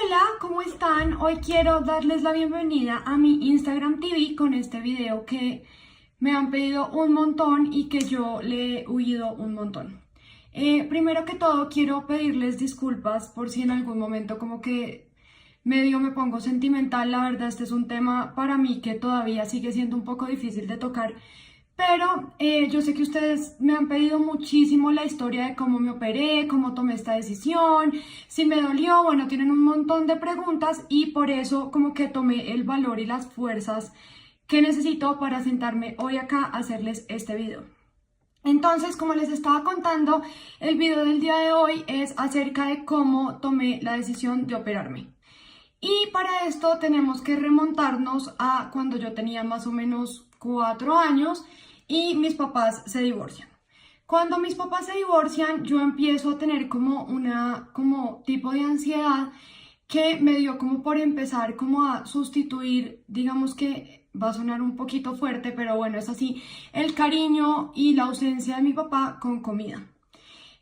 Hola, ¿cómo están? Hoy quiero darles la bienvenida a mi Instagram TV con este video que me han pedido un montón y que yo le he huido un montón. Primero que todo quiero pedirles disculpas por si en algún momento como que medio me pongo sentimental. La verdad, este es un tema para mí que todavía sigue siendo un poco difícil de tocar. Pero yo sé que ustedes me han pedido muchísimo la historia de cómo me operé, cómo tomé esta decisión, si me dolió. Bueno, tienen un montón de preguntas y por eso como que tomé el valor y las fuerzas que necesito para sentarme hoy acá a hacerles este video. Entonces, como les estaba contando, el video del día de hoy es acerca de cómo tomé la decisión de operarme. Y para esto tenemos que remontarnos a cuando yo tenía más o menos 4 años y mis papás se divorcian. Cuando mis papás se divorcian, yo empiezo a tener como tipo de ansiedad que me dio como por empezar como a sustituir, digamos que va a sonar un poquito fuerte, pero bueno, es así, el cariño y la ausencia de mi papá con comida.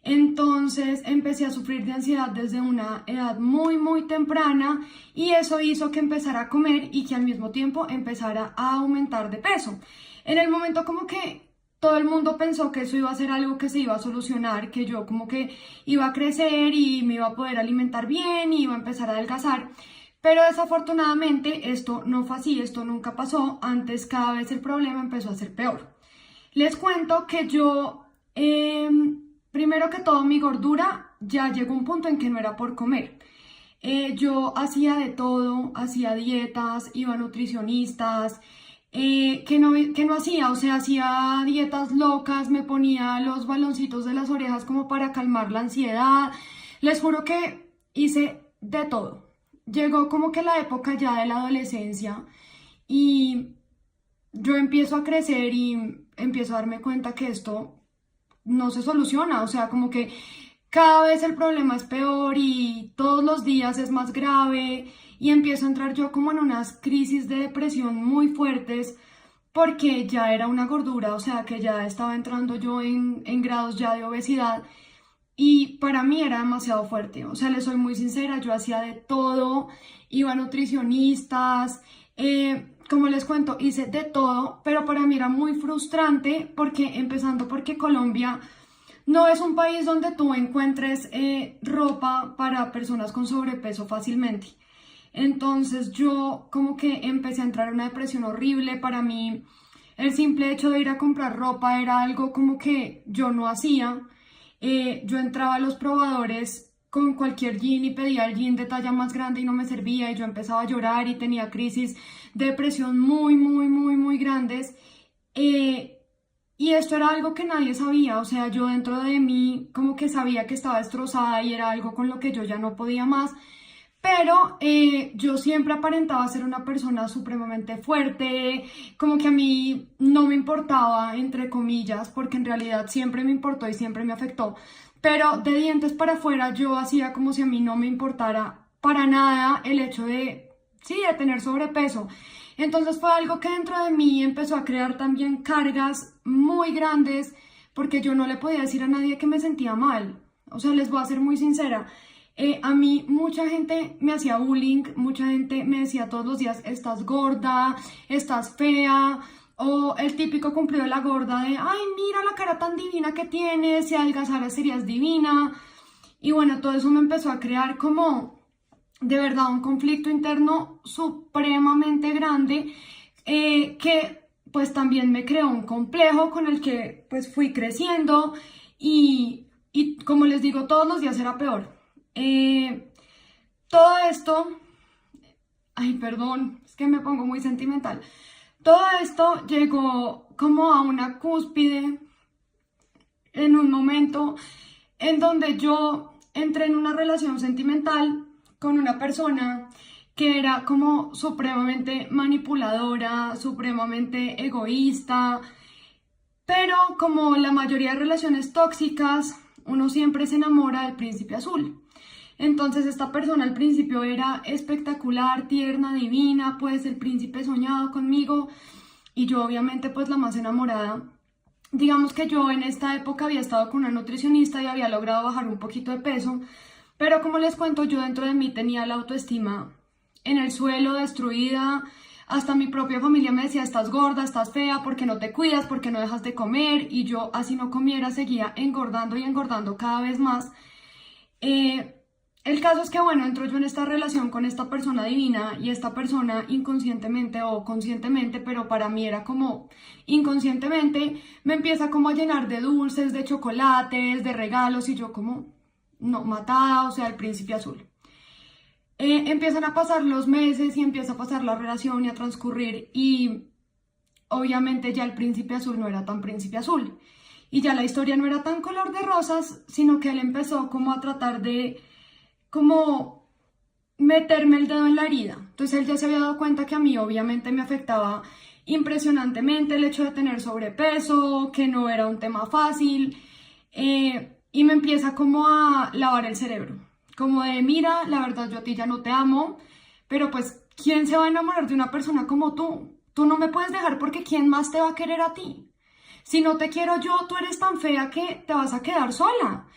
Entonces empecé a sufrir de ansiedad desde una edad muy temprana y eso hizo que empezara a comer y que al mismo tiempo empezara a aumentar de peso. En el momento como que todo el mundo pensó que eso iba a ser algo que se iba a solucionar, que yo como que iba a crecer y me iba a poder alimentar bien y iba a empezar a adelgazar. Pero desafortunadamente esto no fue así, esto nunca pasó. Antes cada vez el problema empezó a ser peor. Les cuento que yo... primero que todo, mi gordura ya llegó a un punto en que no era por comer. Yo hacía de todo, hacía dietas, iba a nutricionistas, que no hacía, o sea, hacía dietas locas, me ponía los baloncitos de las orejas como para calmar la ansiedad. Les juro que hice de todo. Llegó como que la época ya de la adolescencia y yo empiezo a crecer y empiezo a darme cuenta que esto no se soluciona, o sea, como que cada vez el problema es peor y todos los días es más grave y empiezo a entrar yo como en unas crisis de depresión muy fuertes porque ya era una gordura, o sea, que ya estaba entrando yo en grados ya de obesidad y para mí era demasiado fuerte. O sea, les soy muy sincera, yo hacía de todo, iba a nutricionistas, como les cuento, hice de todo, pero para mí era muy frustrante porque, empezando porque Colombia no es un país donde tú encuentres ropa para personas con sobrepeso fácilmente. Entonces yo como que empecé a entrar en una depresión horrible. Para mí el simple hecho de ir a comprar ropa era algo como que yo no hacía. Yo entraba a los probadores con cualquier jean y pedía el jean de talla más grande y no me servía y yo empezaba a llorar y tenía crisis de depresión muy grandes. Y esto era algo que nadie sabía, o sea, yo dentro de mí como que sabía que estaba destrozada y era algo con lo que yo ya no podía más. Pero yo siempre aparentaba ser una persona supremamente fuerte, como que a mí no me importaba, entre comillas, porque en realidad siempre me importó y siempre me afectó. Pero de dientes para afuera yo hacía como si a mí no me importara para nada el hecho de, sí, de tener sobrepeso. Entonces fue algo que dentro de mí empezó a crear también cargas muy grandes, porque yo no le podía decir a nadie que me sentía mal. O sea, les voy a ser muy sincera. A mí mucha gente me hacía bullying, mucha gente me decía todos los días, estás gorda, estás fea, o el típico cumplido de la gorda de, ay, mira la cara tan divina que tienes, si adelgazaras serías divina. Y bueno, todo eso me empezó a crear como, de verdad, un conflicto interno supremamente grande, que pues también me creó un complejo con el que pues fui creciendo y como les digo, todos los días era peor. Todo esto, ay, perdón, es que me pongo muy sentimental. Todo esto llegó como a una cúspide en un momento en donde yo entré en una relación sentimental con una persona que era como supremamente manipuladora, supremamente egoísta, pero como la mayoría de relaciones tóxicas, uno siempre se enamora del príncipe azul. Entonces esta persona al principio era espectacular, tierna, divina, pues el príncipe soñado conmigo y yo obviamente pues la más enamorada. Digamos que yo en esta época había estado con una nutricionista y había logrado bajar un poquito de peso, Pero como les cuento, yo dentro de mí tenía la autoestima en el suelo, destruida. Hasta mi propia familia me decía, estás gorda, estás fea, ¿por qué no te cuidas? ¿Por qué no dejas de comer? Y yo, así no comiera, seguía engordando y engordando cada vez más. El caso es que, bueno, entro yo en esta relación con esta persona divina y esta persona inconscientemente o conscientemente, pero para mí era como inconscientemente, me empieza como a llenar de dulces, de chocolates, de regalos y yo como, no, matada, o sea, el príncipe azul. Empiezan a pasar los meses y empieza a pasar la relación y a transcurrir y obviamente ya el príncipe azul no era tan príncipe azul y ya la historia no era tan color de rosas, sino que él empezó como a tratar de como meterme el dedo en la herida. Entonces él ya se había dado cuenta que a mí obviamente me afectaba impresionantemente el hecho de tener sobrepeso, que no era un tema fácil, y me empieza como a lavar el cerebro, como de mira, la verdad yo a ti ya no te amo, pero pues ¿quién se va a enamorar de una persona como tú? Tú no me puedes dejar porque ¿quién más te va a querer a ti? Si no te quiero yo, tú eres tan fea que te vas a quedar sola.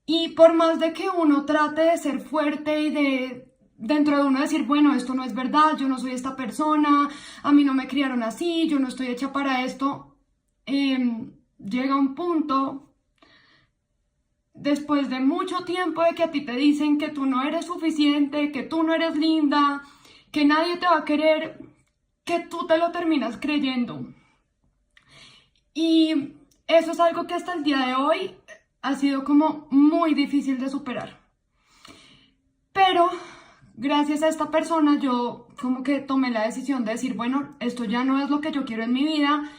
Y por más de que uno trate de ser fuerte y de dentro de uno decir, bueno, esto no es verdad, yo no soy esta persona, a mí no me criaron así, yo no estoy hecha para esto, llega un punto, después de mucho tiempo de que a ti te dicen que tú no eres suficiente, que tú no eres linda, que nadie te va a querer, que tú te lo terminas creyendo. Y eso es algo que hasta el día de hoy ha sido como muy difícil de superar. Pero gracias a esta persona yo como que tomé la decisión de decir, bueno, esto ya no es lo que yo quiero en mi vida,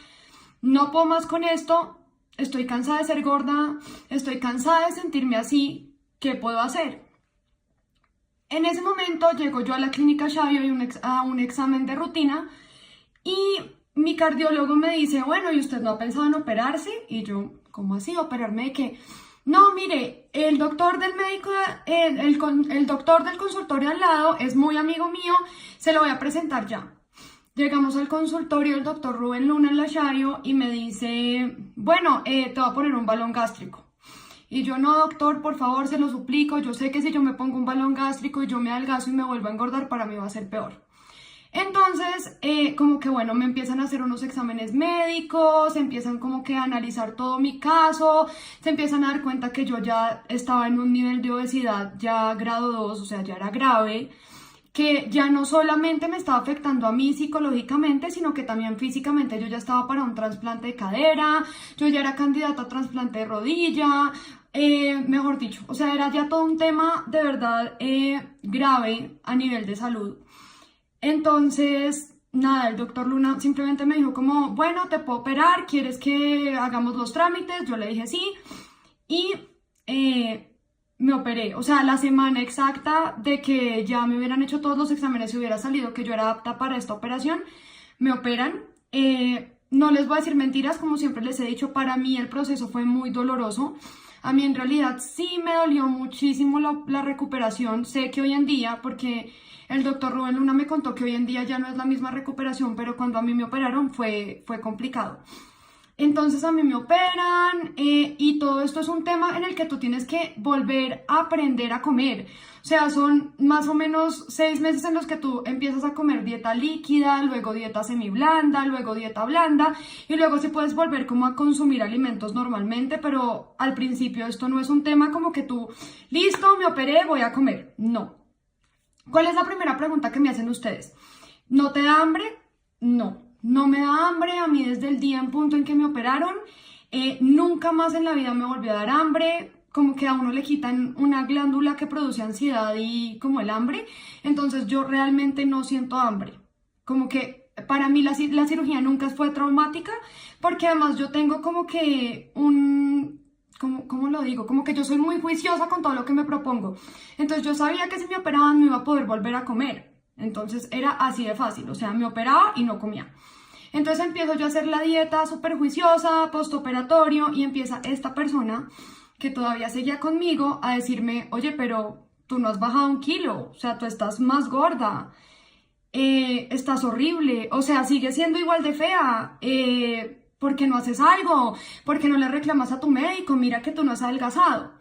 no puedo más con esto, estoy cansada de ser gorda, estoy cansada de sentirme así, ¿qué puedo hacer? En ese momento llego yo a la clínica Shavio a un examen de rutina y mi cardiólogo me dice, bueno, ¿y usted no ha pensado en operarse? Y yo, ¿cómo así? ¿Operarme de qué? No, mire, el doctor del médico, el doctor del consultorio al lado es muy amigo mío, se lo voy a presentar ya. Llegamos al consultorio del doctor Rubén Luna en la Shario y me dice, bueno, te voy a poner un balón gástrico. Y yo, no, doctor, por favor, se lo suplico, yo sé que si yo me pongo un balón gástrico y yo me adelgazo y me vuelvo a engordar, para mí va a ser peor. Entonces, como que bueno, me empiezan a hacer unos exámenes médicos, empiezan como que a analizar todo mi caso, se empiezan a dar cuenta que yo ya estaba en un nivel de obesidad ya grado 2, o sea, ya era grave, que ya no solamente me estaba afectando a mí psicológicamente, sino que también físicamente yo ya estaba para un trasplante de cadera, yo ya era candidata a trasplante de rodilla, mejor dicho, o sea, era ya todo un tema de verdad grave a nivel de salud. Entonces, nada, el doctor Luna simplemente me dijo como, bueno, te puedo operar, ¿quieres que hagamos los trámites? Yo le dije sí y me operé. O sea, la semana exacta de que ya me hubieran hecho todos los exámenes y hubiera salido que yo era apta para esta operación, me operan. No les voy a decir mentiras, como siempre les he dicho, para mí el proceso fue muy doloroso. A mí en realidad sí me dolió muchísimo la recuperación. Sé que hoy en día, porque el doctor Rubén Luna me contó que hoy en día ya no es la misma recuperación, pero cuando a mí me operaron fue complicado. Entonces a mí me operan y todo esto es un tema en el que tú tienes que volver a aprender a comer. O sea, son más o menos 6 meses en los que tú empiezas a comer dieta líquida, luego dieta semiblanda, luego dieta blanda y luego sí puedes volver como a consumir alimentos normalmente, pero al principio esto no es un tema como que tú, listo, me operé, voy a comer. No. ¿Cuál es la primera pregunta que me hacen ustedes? ¿No te da hambre? No. No me da hambre, a mí desde el día en punto en que me operaron, nunca más en la vida me volvió a dar hambre, como que a uno le quitan una glándula que produce ansiedad y como el hambre, entonces yo realmente no siento hambre, como que para mí la cirugía nunca fue traumática, porque además yo tengo como que ¿cómo lo digo? Como que yo soy muy juiciosa con todo lo que me propongo, entonces yo sabía que si me operaban me iba a poder volver a comer. Entonces era así de fácil, o sea, me operaba y no comía. Entonces empiezo yo a hacer la dieta súper juiciosa, postoperatorio, y empieza esta persona que todavía seguía conmigo a decirme, oye, pero tú no has bajado 1 kilo, o sea, tú estás más gorda, estás horrible, o sea, sigues siendo igual de fea, ¿por qué no haces algo? ¿Por qué no le reclamas a tu médico? Mira que tú no has adelgazado.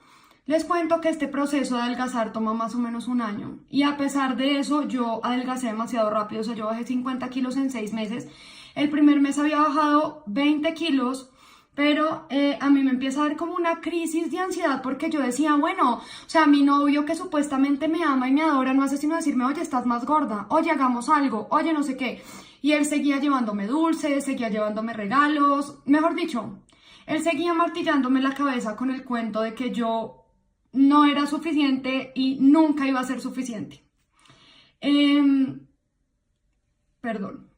Les cuento que este proceso de adelgazar toma más o menos un año y a pesar de eso yo adelgacé demasiado rápido, o sea, yo bajé 50 kilos en 6 meses. El primer mes había bajado 20 kilos, pero a mí me empieza a dar como una crisis de ansiedad porque yo decía, bueno, o sea, mi novio que supuestamente me ama y me adora no hace sino decirme, oye, estás más gorda, oye, hagamos algo, oye, no sé qué. Y él seguía llevándome dulces, seguía llevándome regalos, mejor dicho, él seguía martillándome la cabeza con el cuento de que yo no era suficiente y nunca iba a ser suficiente. Perdón.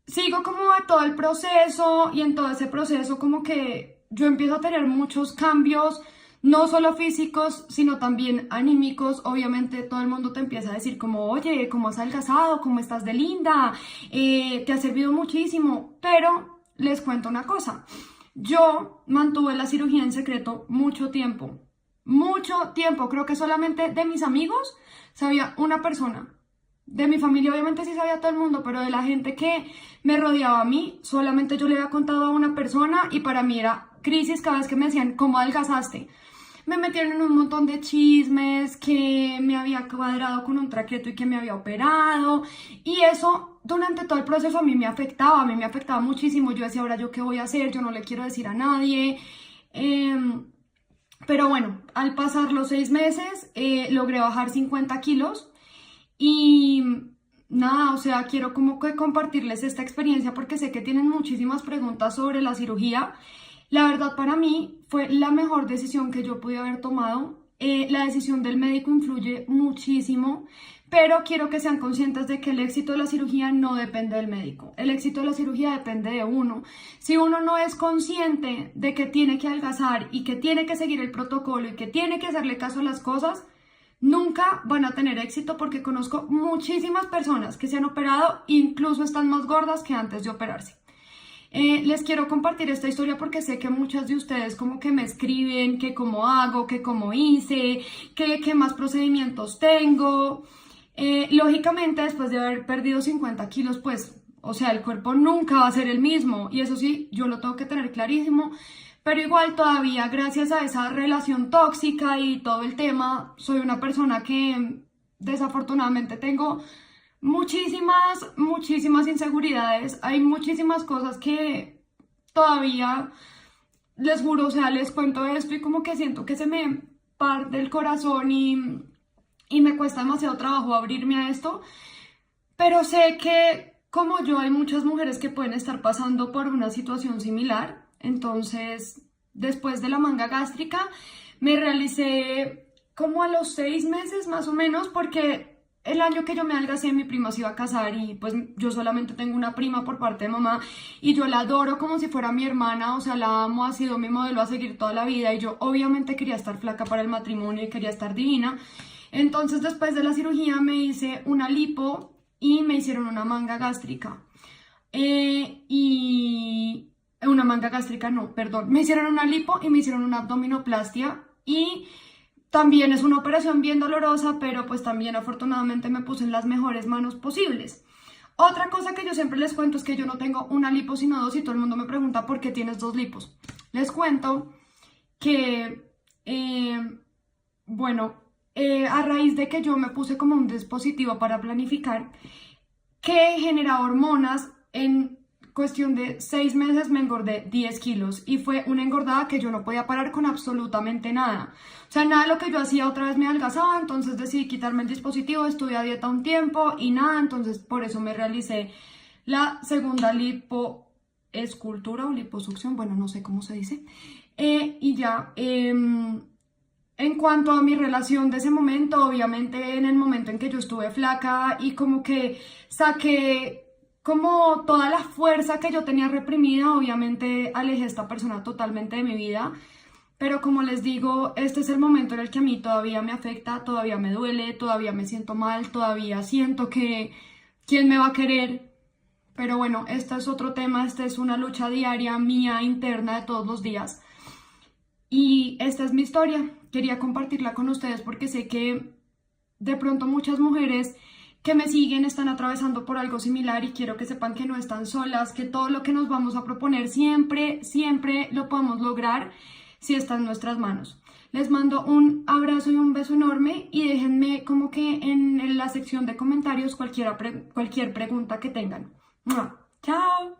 Sigo como a todo el proceso y en todo ese proceso como que yo empiezo a tener muchos cambios, no solo físicos, sino también anímicos. Obviamente todo el mundo te empieza a decir como, oye, ¿cómo has adelgazado? ¿Cómo estás de linda? Te ha servido muchísimo, pero les cuento una cosa. Yo mantuve la cirugía en secreto mucho tiempo, creo que solamente de mis amigos sabía una persona. De mi familia obviamente sí sabía todo el mundo, pero de la gente que me rodeaba a mí, solamente yo le había contado a una persona y para mí era crisis cada vez que me decían, ¿cómo adelgazaste? Me metieron en un montón de chismes, que me había cuadrado con un traqueto y que me había operado y eso durante todo el proceso a mí me afectaba muchísimo. Yo decía, ahora yo qué voy a hacer, yo no le quiero decir a nadie. Pero bueno, al pasar los 6 meses logré bajar 50 kilos. Y nada, o sea, quiero como que compartirles esta experiencia porque sé que tienen muchísimas preguntas sobre la cirugía. La verdad para mí fue la mejor decisión que yo pude haber tomado. La decisión del médico influye muchísimo, pero quiero que sean conscientes de que el éxito de la cirugía no depende del médico. El éxito de la cirugía depende de uno. Si uno no es consciente de que tiene que adelgazar y que tiene que seguir el protocolo y que tiene que hacerle caso a las cosas, nunca van a tener éxito porque conozco muchísimas personas que se han operado e incluso están más gordas que antes de operarse. Les quiero compartir esta historia porque sé que muchas de ustedes como que me escriben que cómo hago, que cómo hice, que qué más procedimientos tengo. Lógicamente después de haber perdido 50 kilos pues, o sea, el cuerpo nunca va a ser el mismo y eso sí, yo lo tengo que tener clarísimo. Pero igual todavía gracias a esa relación tóxica y todo el tema, soy una persona que desafortunadamente tengo muchísimas inseguridades. Hay muchísimas cosas que todavía, les juro, o sea, les cuento esto y como que siento que se me parte el corazón y me cuesta demasiado trabajo abrirme a esto. Pero sé que como yo hay muchas mujeres que pueden estar pasando por una situación similar. Entonces, después de la manga gástrica, me realicé como a los 6 meses más o menos, porque el año que yo me adelgacé, mi prima se iba a casar y pues yo solamente tengo una prima por parte de mamá y yo la adoro como si fuera mi hermana, o sea, la amo, ha sido mi modelo a seguir toda la vida y yo obviamente quería estar flaca para el matrimonio y quería estar divina. Entonces, después de la cirugía me hice una lipo y me hicieron una manga gástrica. Una manga gástrica, no, perdón. Me hicieron una lipo y me hicieron una abdominoplastia y también es una operación bien dolorosa, pero pues también afortunadamente me puse en las mejores manos posibles. Otra cosa que yo siempre les cuento es que yo no tengo una lipo sino dos y todo el mundo me pregunta ¿por qué tienes dos lipos? Les cuento que, a raíz de que yo me puse como un dispositivo para planificar que genera hormonas, en cuestión de 6 meses me engordé 10 kilos y fue una engordada que yo no podía parar con absolutamente nada. O sea, nada de lo que yo hacía otra vez me adelgazaba, entonces decidí quitarme el dispositivo, estuve a dieta un tiempo y nada, entonces por eso me realicé la segunda lipoescultura o liposucción, bueno, no sé cómo se dice. Y ya, en cuanto a mi relación de ese momento, obviamente en el momento en que yo estuve flaca y como que saqué como toda la fuerza que yo tenía reprimida, obviamente alejé a esta persona totalmente de mi vida, pero como les digo, este es el momento en el que a mí todavía me afecta, todavía me duele, todavía me siento mal, todavía siento que ¿quién me va a querer? Pero bueno, este es otro tema, esta es una lucha diaria mía interna de todos los días y esta es mi historia, quería compartirla con ustedes porque sé que de pronto muchas mujeres que me siguen están atravesando por algo similar y quiero que sepan que no están solas, que todo lo que nos vamos a proponer siempre lo podemos lograr si está en nuestras manos. Les mando un abrazo y un beso enorme y déjenme como que en la sección de comentarios cualquier pregunta que tengan. ¡Mua! ¡Chao!